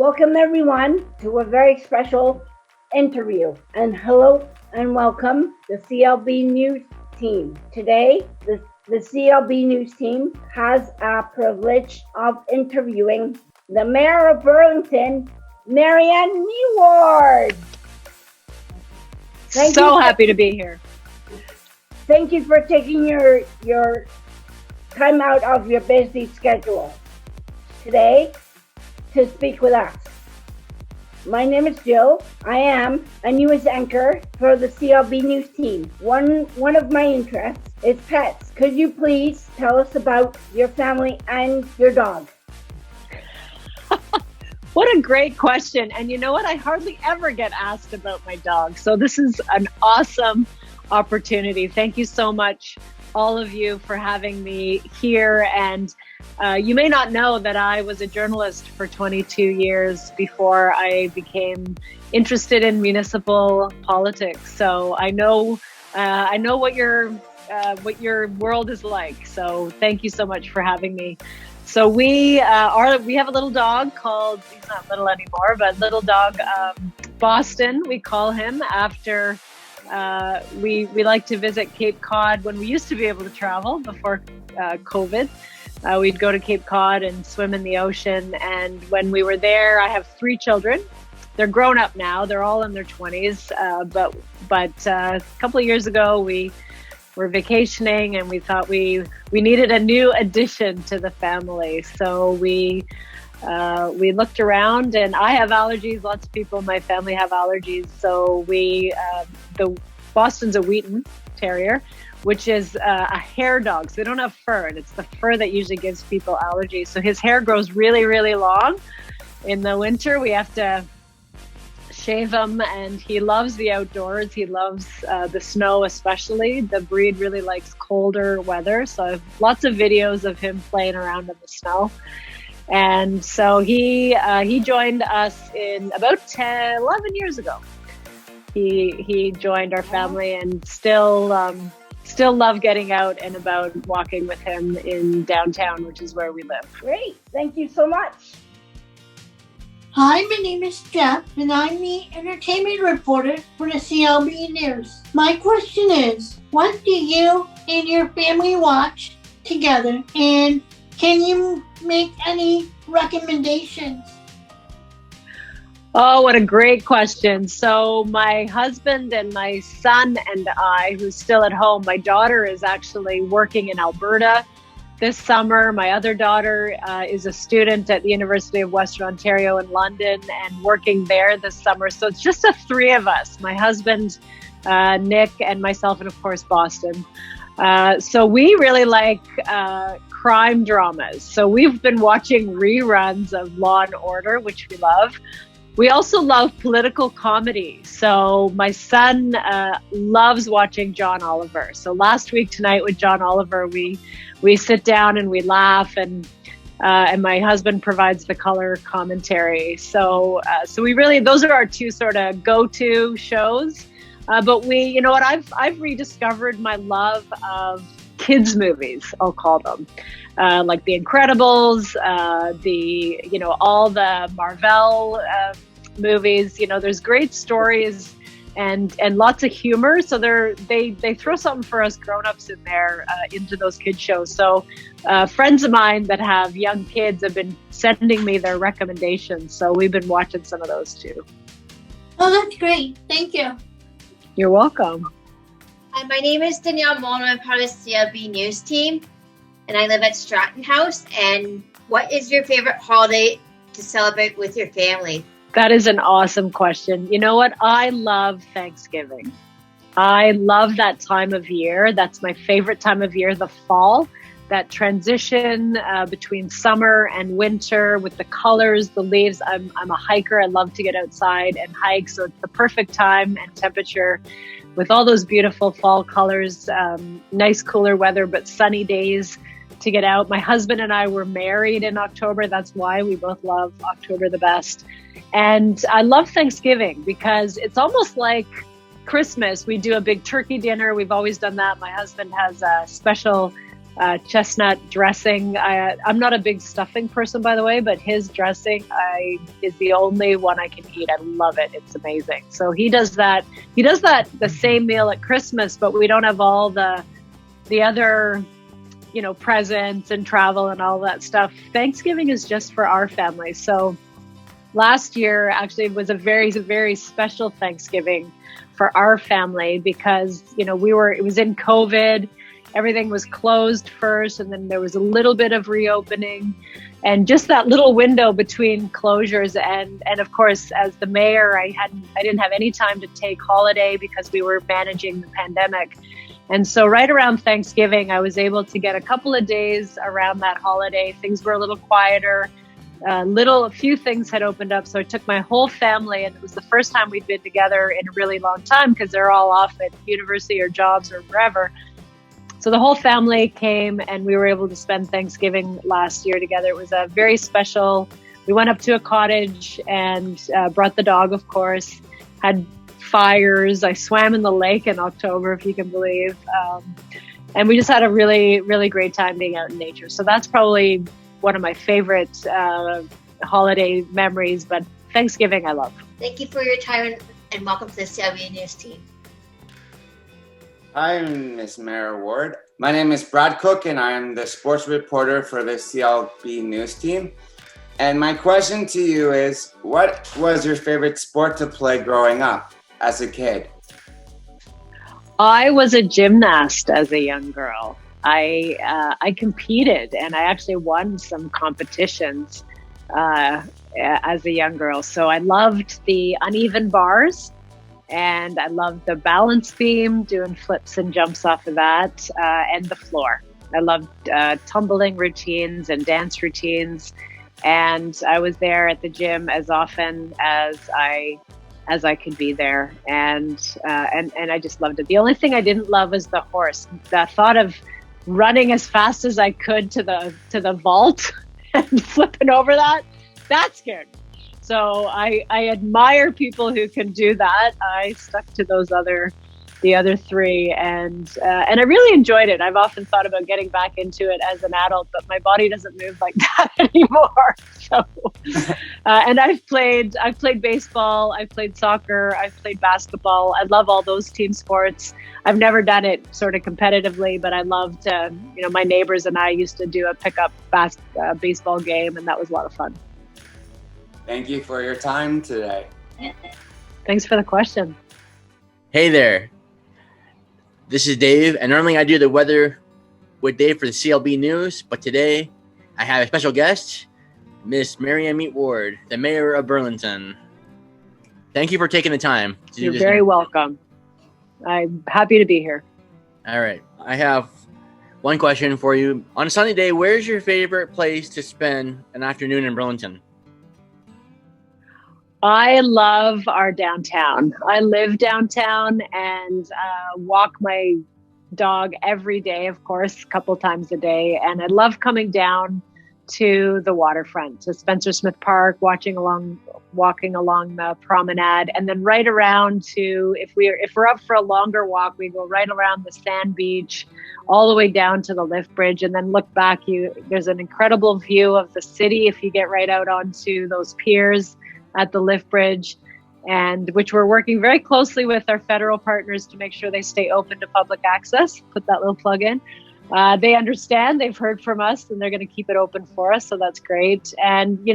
Welcome everyone to a very special interview. And hello and welcome the CLB News Team. Today, the CLB News Team has a privilege of interviewing the Mayor of Burlington, Marianne Meed. Happy to be here. Thank you for taking your time out of your busy schedule today to speak with us. My name is Jill. I am a news anchor for the CLB News Team. One of my interests is pets. Could you please tell us about your family and your dog? What a great question. And you know what? I hardly ever get asked about my dog. So this is an awesome opportunity. Thank you so much, all of you, for having me here. And you may not know that I was a journalist for 22 years before I became interested in municipal politics. So I know what your world is like. So thank you so much for having me. So we have a little dog called, he's not little anymore, but little dog Boston, we call him, after we like to visit Cape Cod when we used to be able to travel before COVID. We'd go to Cape Cod and swim in the ocean. And when we were there, I have 3 children. They're grown up now. They're all in their 20s. But a couple of years ago, we were vacationing and we thought we needed a new addition to the family. So we looked around, and I have allergies. Lots of people in my family have allergies. So the Boston's a Wheaton Terrier, which is a hair dog. So they don't have fur, and it's the fur that usually gives people allergies. So his hair grows really, really long. In the winter, we have to shave him, and he loves the outdoors. He loves the snow, especially. The breed really likes colder weather. So I have lots of videos of him playing around in the snow. And so he joined us in about 11 years ago. He joined our family, and still love getting out and about, walking with him in downtown, which is where we live. Great. Thank you so much. Hi, my name is Jeff, and I'm the entertainment reporter for the CLB News. My question is, what do you and your family watch together, and can you make any recommendations? Oh, what a great question. So my husband and my son and I, who's still at home, my daughter is actually working in Alberta this summer. My other daughter is a student at the University of Western Ontario in London and working there this summer. So it's just the 3 of us, my husband, Nick, and myself, and of course, Boston. So we really like crime dramas. So we've been watching reruns of Law and Order, which we love. We also love political comedy. So my son loves watching John Oliver. So last week tonight with John Oliver, we sit down and we laugh, and my husband provides the color commentary. So we really, those are our 2 sort of go-to shows. But you know what, I've rediscovered my love of kids movies, I'll call them, like The Incredibles, all the Marvel movies. You know, there's great stories and lots of humor. So they throw something for us grown-ups in there into those kid shows. So friends of mine that have young kids have been sending me their recommendations. So we've been watching some of those too. Oh, that's great. Thank you. You're welcome. Hi, my name is Danielle Mullen. I'm part of the CLB News Team, and I live at Stratton House. And what is your favorite holiday to celebrate with your family? That is an awesome question. You know what? I love Thanksgiving. I love that time of year. That's my favorite time of year, the fall. That transition between summer and winter with the colors, the leaves. I'm a hiker. I love to get outside and hike. So it's the perfect time and temperature with all those beautiful fall colors, nice cooler weather, but sunny days to get out. My husband and I were married in October. That's why we both love October the best. And I love Thanksgiving because it's almost like Christmas. We do a big turkey dinner. We've always done that. My husband has a special chestnut dressing. I'm not a big stuffing person, by the way, but his dressing is the only one I can eat. I love it. It's amazing. So he does that. He does that the same meal at Christmas, but we don't have all the other, presents and travel and all that stuff. Thanksgiving is just for our family. So last year actually was a very, very special Thanksgiving for our family because, it was in COVID. Everything was closed first, and then there was a little bit of reopening, and just that little window between closures. And of course, as the mayor, I didn't have any time to take holiday because we were managing the pandemic. And so right around Thanksgiving, I was able to get a couple of days around that holiday. Things were a little quieter. A few things had opened up. So I took my whole family, and it was the first time we'd been together in a really long time because they're all off at university or jobs or wherever. So the whole family came, and we were able to spend Thanksgiving last year together. It was a very special. We went up to a cottage and brought the dog, of course, had fires. I swam in the lake in October, if you can believe. And we just had a really, really great time being out in nature. So that's probably one of my favorite holiday memories, but Thanksgiving I love. Thank you for your time and welcome to the CLB News Team. Hi, Ms. Mayor Ward. My name is Brad Cook, and I am the sports reporter for the CLB News Team. And my question to you is, what was your favorite sport to play growing up as a kid? I was a gymnast as a young girl. I competed, and I actually won some competitions as a young girl. So I loved the uneven bars. And I loved the balance beam, doing flips and jumps off of that, and the floor. I loved tumbling routines and dance routines. And I was there at the gym as often as I could be there. And I just loved it. The only thing I didn't love was the horse. The thought of running as fast as I could to the vault and flipping over that scared me. So I admire people who can do that. I stuck to the other three, and I really enjoyed it. I've often thought about getting back into it as an adult, but my body doesn't move like that anymore. So, and I've played baseball, I've played soccer, I've played basketball. I love all those team sports. I've never done it sort of competitively, but I loved. My neighbors and I used to do a pickup baseball game, and that was a lot of fun. Thank you for your time today. Thanks for the question. Hey there. This is Dave, and normally I do the weather with Dave for the CLB News, but today I have a special guest, Miss Marianne Meed Ward, the mayor of Burlington. Thank you for taking the time to do this. You're very welcome. I'm happy to be here. All right. I have one question for you. On a sunny day, where's your favorite place to spend an afternoon in Burlington? I love our downtown. I live downtown and walk my dog every day, of course, a couple times a day. And I love coming down to the waterfront, to Spencer Smith Park, walking along the promenade, and then right around to, if we're up for a longer walk, we go right around the sand beach, all the way down to the lift bridge, and then look back. There's an incredible view of the city if you get right out onto those piers at the lift bridge, and which we're working very closely with our federal partners to make sure they stay open to public access. Put that little plug in. They understand, they've heard from us, and they're going to keep it open for us. So that's great. And,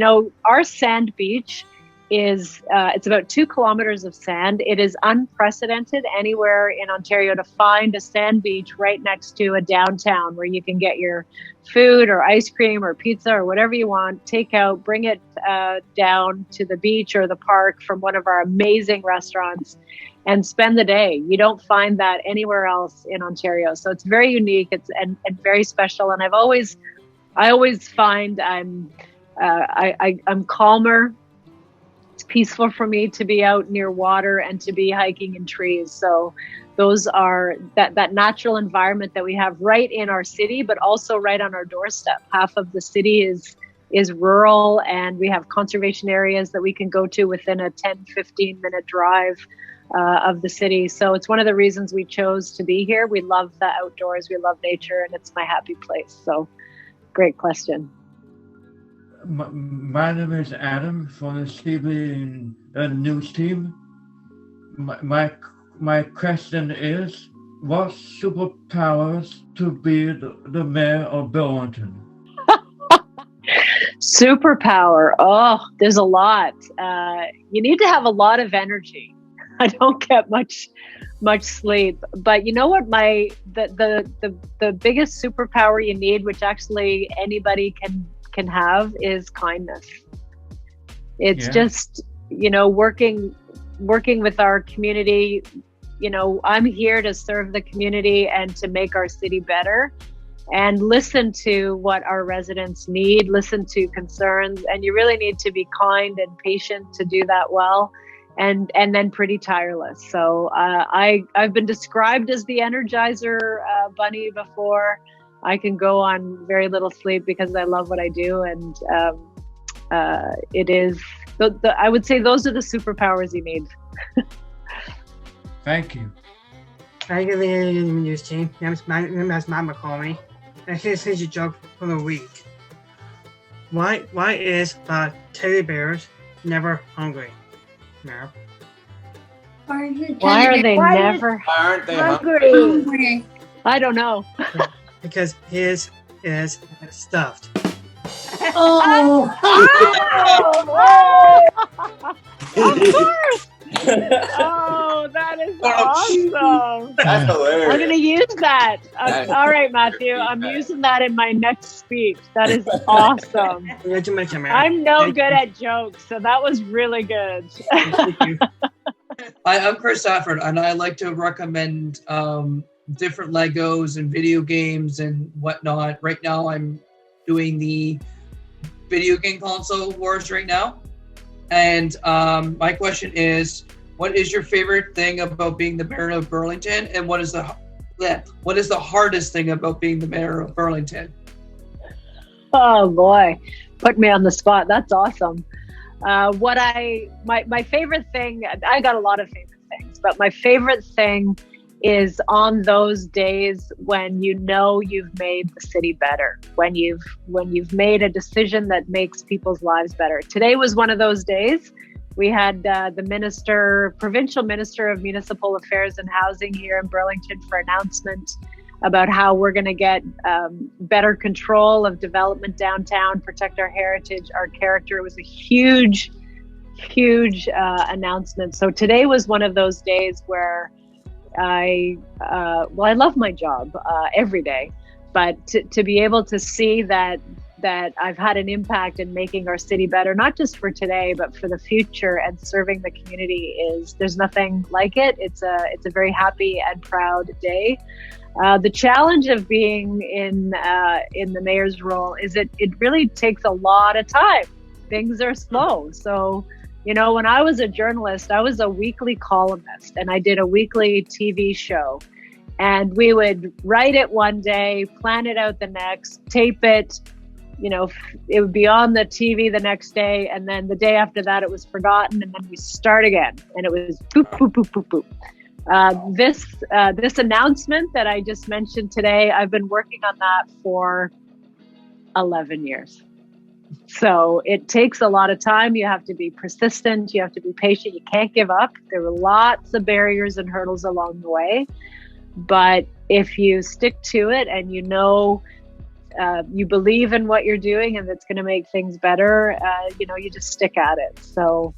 our sand beach is, it's about 2 kilometers of sand. It is unprecedented anywhere in Ontario to find a sand beach right next to a downtown where you can get your food or ice cream or pizza or whatever you want, take out, bring it down to the beach or the park from one of our amazing restaurants and spend the day. You don't find that anywhere else in Ontario. So it's very unique. And very special. And I always find I'm calmer. It's peaceful for me to be out near water and to be hiking in trees. So those are that natural environment that we have right in our city, but also right on our doorstep. Half of the city is rural, and we have conservation areas that we can go to within a 10-15 minute drive of the city. So it's one of the reasons we chose to be here. We love the outdoors, we love nature, and it's my happy place. So great question. My name is Adam from the CLB News Team. My question is, what superpowers to be the mayor of Burlington? Superpower. Oh, there's a lot. You need to have a lot of energy. I don't get much sleep, but you know what? The biggest superpower you need, which actually anybody can have, is kindness. It's just, working with our community. I'm here to serve the community and to make our city better, and listen to what our residents need, listen to concerns, and you really need to be kind and patient to do that well, and then pretty tireless. So I've been described as the Energizer Bunny before. I can go on very little sleep because I love what I do, and it is, I would say those are the superpowers you need. Thank you. Hi, CLB News Team. My name is Matt McCormick. And here's your joke for the week. Why is teddy bears never hungry? No. Why are they never Aren't they hungry? I don't know. Because his is stuffed. Oh, Of course. Oh, that is awesome. That's hilarious. I'm going to use that. All right, Matthew. I'm using that in my next speech. That is awesome. I'm no good at jokes, so that was really good. Thank you. I'm Chris Stafford, and I like to recommend different Legos and video games and whatnot. Right now, I'm doing the video game console wars right now. And my question is, what is your favorite thing about being the mayor of Burlington, and what is the hardest thing about being the mayor of Burlington? Oh boy, put me on the spot. That's awesome. My favorite thing, I got a lot of favorite things, but my favorite thing is on those days when you've made the city better, when you've made a decision that makes people's lives better. Today was one of those days. We had the provincial minister of municipal affairs and housing here in Burlington for announcement about how we're going to get better control of development downtown, protect our heritage, our character. It was a huge announcement. So today was one of those days where I love my job every day, but to be able to see that I've had an impact in making our city better, not just for today, but for the future, and serving the community, there's nothing like it. It's a very happy and proud day. The challenge of being in the mayor's role is it really takes a lot of time. Things are slow. So, when I was a journalist, I was a weekly columnist, and I did a weekly TV show. And we would write it one day, plan it out the next, tape it. It would be on the TV the next day, and then the day after that, it was forgotten, and then we start again, and it was boop, boop, boop, boop, boop. This announcement that I just mentioned today, I've been working on that for 11 years. So it takes a lot of time. You have to be persistent. You have to be patient. You can't give up. There were lots of barriers and hurdles along the way. But if you stick to it and you believe in what you're doing and it's going to make things better, you just stick at it. So,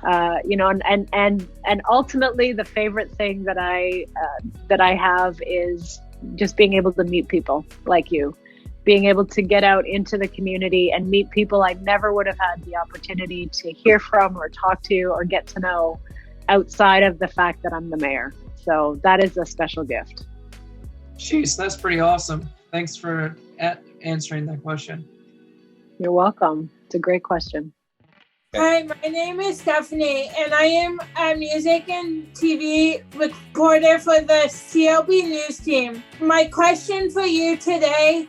and ultimately the favorite thing that I have is just being able to meet people like you, being able to get out into the community and meet people I never would have had the opportunity to hear from or talk to or get to know outside of the fact that I'm the mayor. So that is a special gift. Jeez, that's pretty awesome. Thanks for answering that question. You're welcome. It's a great question. Hi, my name is Stephanie, and I am a music and TV reporter for the CLB News Team. My question for you today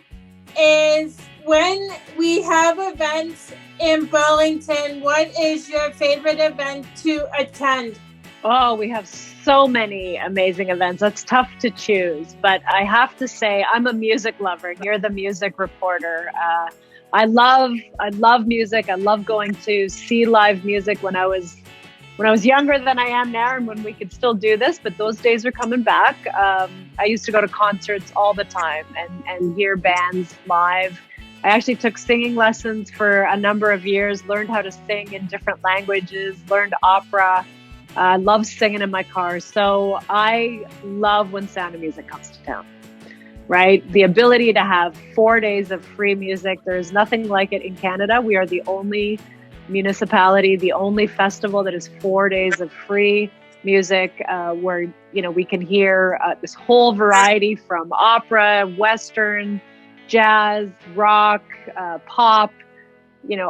is, when we have events in Burlington, what is your favorite event to attend? Oh, we have so many amazing events. It's tough to choose, but I have to say I'm a music lover. You're the music reporter. I love music. I love going to see live music when I was younger than I am now, and when we could still do this. But those days are coming back. I used to go to concerts all the time and hear bands live. I actually took singing lessons for a number of years. Learned how to sing in different languages. Learned opera. I love singing in my car. So I love when Sound of Music comes to town, right? The ability to have 4 days of free music. There's nothing like it in Canada. We are the only municipality, the only festival that is 4 days of free music, where, we can hear this whole variety from opera, Western, jazz, rock, pop,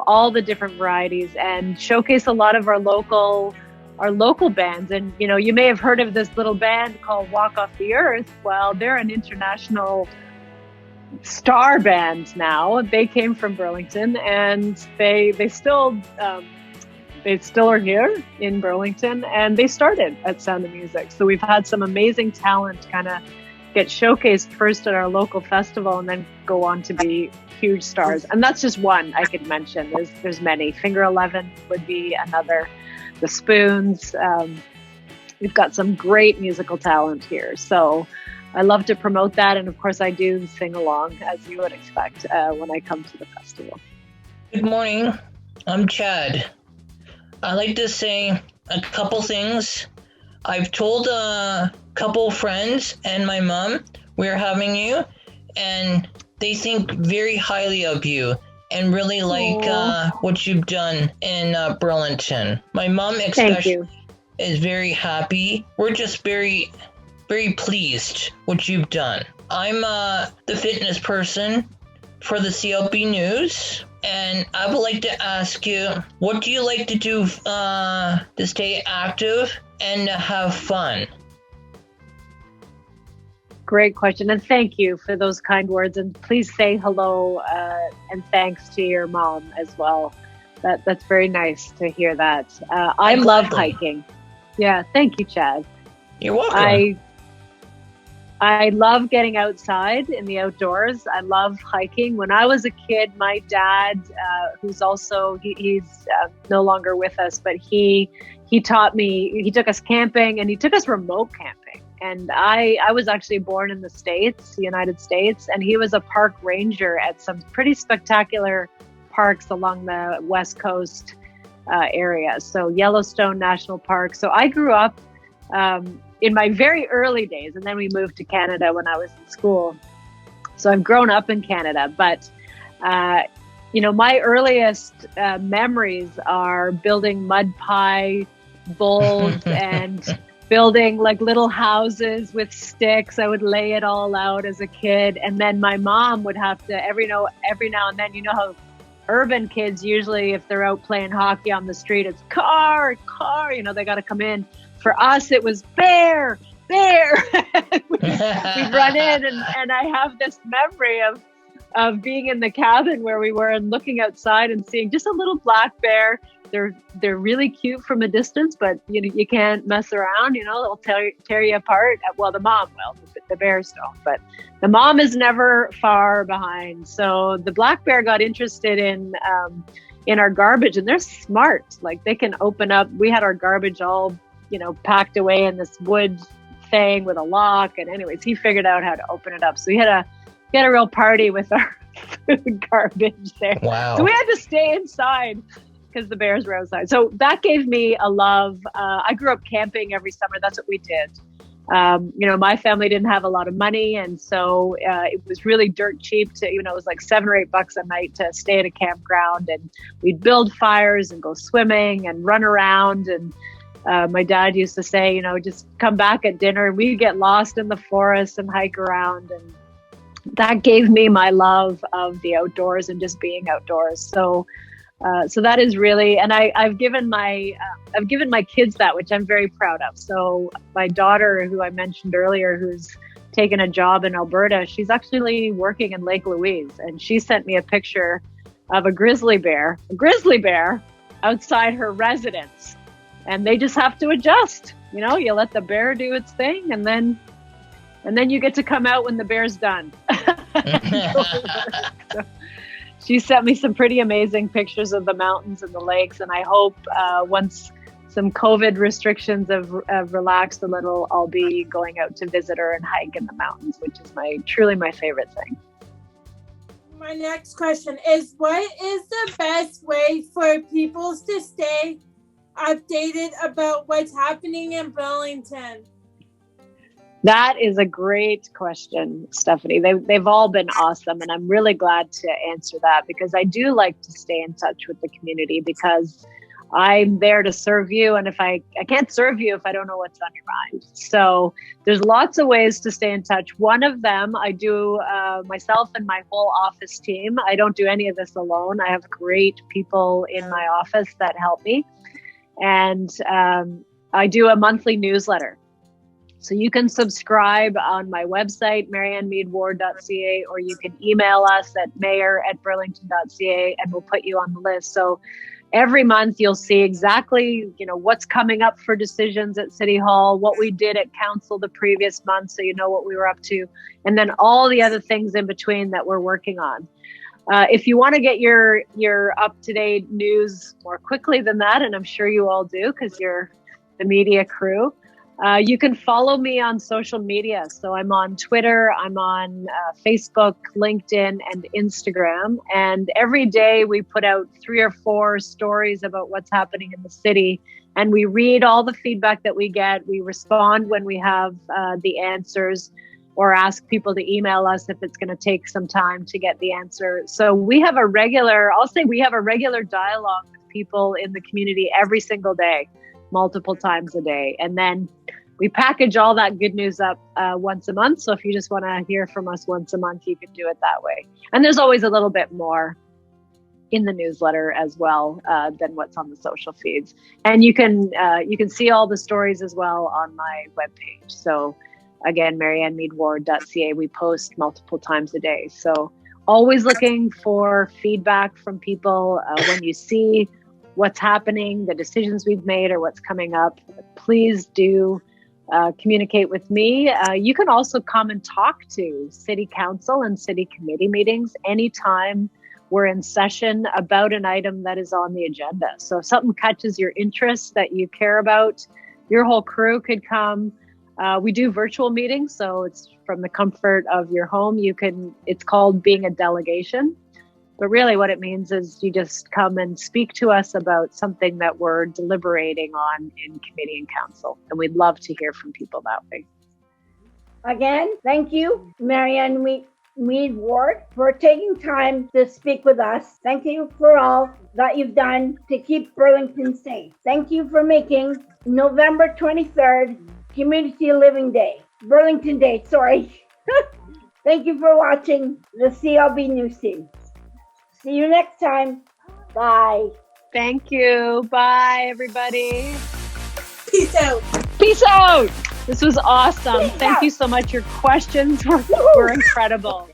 all the different varieties, and showcase a lot of our local bands. And, you may have heard of this little band called Walk Off the Earth. Well, they're an international star band now. They came from Burlington, and they still are here in Burlington, and they started at Sound of Music. So we've had some amazing talent kind of get showcased first at our local festival and then go on to be huge stars. And that's just one I could mention. There's many. Finger 11 would be another. The Spoons. We've got some great musical talent here. So I love to promote that. And of course, I do sing along, as you would expect, when I come to the festival. Good morning. I'm Chad. I'd like to say a couple things. I've told a couple friends and my mom we're having you, and they think very highly of you and really like what you've done in Burlington. My mom especially is very happy. We're just very, very pleased what you've done. I'm the fitness person for the CLB News, and I would like to ask you, what do you like to do to stay active and to have fun? Great question, and thank you for those kind words. And please say hello and thanks to your mom as well. That's very nice to hear that. I love hiking. Yeah, thank you, Chad. You're welcome. I love getting outside in the outdoors. I love hiking. When I was a kid, my dad, who's also he's no longer with us, but he taught me. He took us camping, and he took us remote camping. And I was actually born in the United States, and he was a park ranger at some pretty spectacular parks along the West Coast area. So Yellowstone National Park. So I grew up in my very early days, and then we moved to Canada when I was in school. So I've grown up in Canada, but my earliest memories are building mud pie bowls and building like little houses with sticks. I would lay it all out as a kid. And then my mom would have to every now and then, how urban kids usually, if they're out playing hockey on the street, it's car, they got to come in. For us, it was bear. We'd run in, and I have this memory of being in the cabin where we were and looking outside and seeing just a little black bear. They're really cute from a distance, but you can't mess around. They'll tear you apart. Well, the mom will. The bears don't, but the mom is never far behind. So the black bear got interested in our garbage, and they're smart. Like, they can open up. We had our garbage all packed away in this wood thing with a lock. And anyways, he figured out how to open it up. So he had a real party with our food garbage there. Wow. So we had to stay inside because the bears were outside. So that gave me a love. I grew up camping every summer. That's what we did. My family didn't have a lot of money. And so it was really dirt cheap to, it was like $7 or $8 a night to stay at a campground. And we'd build fires and go swimming and run around. And my dad used to say, just come back at dinner. We'd get lost in the forest and hike around. And that gave me my love of the outdoors and just being outdoors. So that is really, and I've given my kids that, which I'm very proud of. So my daughter, who I mentioned earlier, who's taken a job in Alberta, she's actually working in Lake Louise, and she sent me a picture of a grizzly bear outside her residence. And they just have to adjust. you know, you let the bear do its thing, and then you get to come out when the bear's done. So she sent me some pretty amazing pictures of the mountains and the lakes, and I hope once some COVID restrictions have relaxed a little, I'll be going out to visit her and hike in the mountains, which is truly my favorite thing. My next question is, what is the best way for people to stay updated about what's happening in Burlington? That is a great question, Stephanie. They've all been awesome, and I'm really glad to answer that, because I do like to stay in touch with the community, because I'm there to serve you, and if I can't serve you if I don't know what's on your mind. So there's lots of ways to stay in touch. One of them, I do myself and my whole office team. I don't do any of this alone. I have great people in my office that help me, and I do a monthly newsletter. So you can subscribe on my website, mariannemeedward.ca, or you can email us at mayor@burlington.ca, and we'll put you on the list. So every month you'll see exactly, you know, what's coming up for decisions at City Hall, what we did at council the previous month, so you know what we were up to, and then all the other things in between that we're working on. If you want to get your up-to-date news more quickly than that, and I'm sure you all do because you're the media crew, you can follow me on social media. So I'm on Twitter, I'm on Facebook, LinkedIn, and Instagram. And every day we put out 3 or 4 stories about what's happening in the city. And we read all the feedback that we get. We respond when we have the answers, or ask people to email us if it's going to take some time to get the answer. So we have a regular dialogue with people in the community every single day, multiple times a day. And then we package all that good news up once a month. So if you just want to hear from us once a month, you can do it that way. And there's always a little bit more in the newsletter as well than what's on the social feeds. And you can see all the stories as well on my webpage. So again, mariannemeedward.ca, we post multiple times a day. So always looking for feedback from people when you see what's happening, the decisions we've made, or what's coming up. Please do communicate with me. You can also come and talk to City Council and City Committee meetings anytime we're in session about an item that is on the agenda. So if something catches your interest that you care about, your whole crew could come. We do virtual meetings, so it's from the comfort of your home. It's called being a delegation. But really what it means is you just come and speak to us about something that we're deliberating on in committee and council. And we'd love to hear from people that way. Again, thank you, Marianne Meed Ward, for taking time to speak with us. Thank you for all that you've done to keep Burlington safe. Thank you for making November 23rd Community Living Day, Burlington Day, sorry. Thank you for watching the CLB News Team. See you next time. Bye. Thank you. Bye, everybody. Peace out. Peace out. This was awesome. Peace Thank out. you so much. Your questions were incredible.